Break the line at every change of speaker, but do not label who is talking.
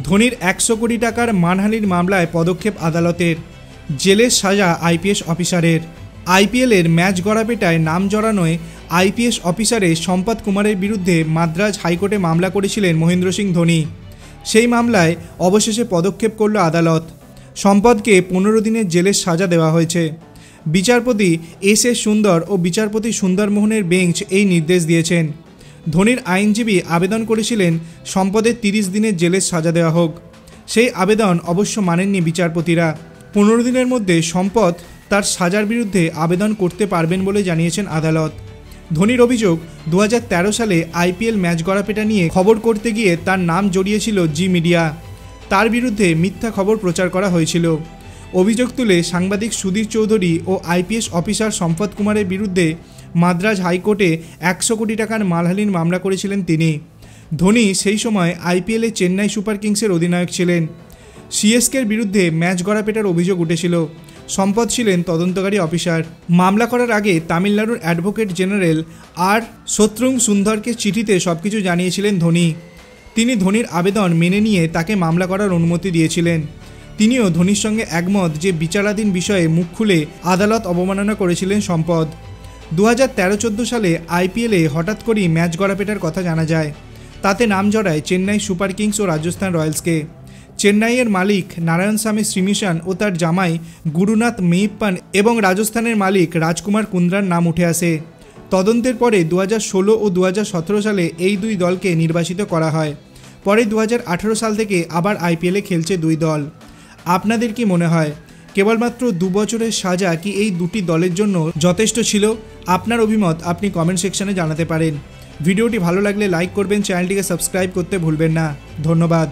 ধোনির 100 কোটি টাকার মানহানির মামলায় পদক্ষেপ আদালতের, জেলের সাজা আইপিএস অফিসারের। আইপিএলের ম্যাচ গড়াপেটায় নাম জড়ানোয় আইপিএস অফিসারের সম্পদ কুমারের বিরুদ্ধে মাদ্রাজ হাইকোর্টে মামলা করেছিলেন মহেন্দ্র সিং ধোনি। সেই মামলায় অবশেষে পদক্ষেপ করল আদালত। সম্পদকে 15 দিনের জেলের সাজা দেওয়া হয়েছে। বিচারপতি এস এস সুন্দর ও বিচারপতি সুন্দর মোহনের বেঞ্চ এই নির্দেশ দিয়েছেন। ধোনির আইনজীবী আবেদন করেছিলেন সম্পদের 30 দিনের জেলের সাজা দেওয়া হোক। সেই আবেদন অবশ্য মানেননি বিচারপতিরা। 15 দিনের মধ্যে সম্পদ তার সাজার বিরুদ্ধে আবেদন করতে পারবেন বলে জানিয়েছেন আদালত। ধোনির অভিযোগ, 2013 সালে আইপিএল ম্যাচ গড়াপেটা নিয়ে খবর করতে গিয়ে তার নাম জড়িয়েছিল জি মিডিয়া। তার বিরুদ্ধে মিথ্যা খবর প্রচার করা হয়েছিল। অভিযোগ তুলে সাংবাদিক সুধীর চৌধুরী ও আইপিএস অফিসার সম্পদ কুমারের বিরুদ্ধে মাদ্রাজ হাইকোর্টে 100 কোটি টাকার মানহানির মামলা করেছিলেন তিনি। ধোনি সেই সময় আইপিএলে চেন্নাই সুপার কিংসের অধিনায়ক ছিলেন। সিএসকের বিরুদ্ধে ম্যাচ গড়াপেটার অভিযোগ উঠেছিল। সম্পদ ছিলেন তদন্তকারী অফিসার। মামলা করার আগে তামিলনাড়ুর অ্যাডভোকেট জেনারেল আর শত্রুং সুন্দরকে চিঠিতে সবকিছু জানিয়েছিলেন ধোনি। তিনি ধোনির আবেদন মেনে নিয়ে তাকে মামলা করার অনুমতি দিয়েছিলেন। তিনিও ধোনির সঙ্গে একমত যে বিচারাধীন বিষয়ে মুখ খুলে আদালত অবমাননা করেছিলেন সম্পদ। 2013-14 সালে আইপিএলে হঠাৎ করেই ম্যাচ গড়াপেটার কথা জানা যায়। তাতে নাম জড়ায় চেন্নাই সুপার কিংস ও রাজস্থান রয়্যালসকে। চেন্নাইয়ের মালিক নারায়ণস্বামী শ্রীমিশন ও তার জামাই গুরুনাথ মেইপ্পান এবং রাজস্থানের মালিক রাজকুমার কুন্দ্রার নাম উঠে আসে। তদন্তের পরে 2016 ও 2017 সালে এই দুই দলকে নির্বাচিত করা হয়। পরে 2018 সাল থেকে আবার আইপিএলে খেলছে দুই দল। আপনাদের কি মনে হয়, কেবলমাত্র 2 বছরের সাজা কি এই দুটি দলের জন্য যথেষ্ট ছিল? আপনার অভিমত আপনি কমেন্ট সেকশনে জানাতে পারেন। ভিডিওটি ভালো লাগলে লাইক করবেন, চ্যানেলটিকে সাবস্ক্রাইব করতে ভুলবেন না। ধন্যবাদ।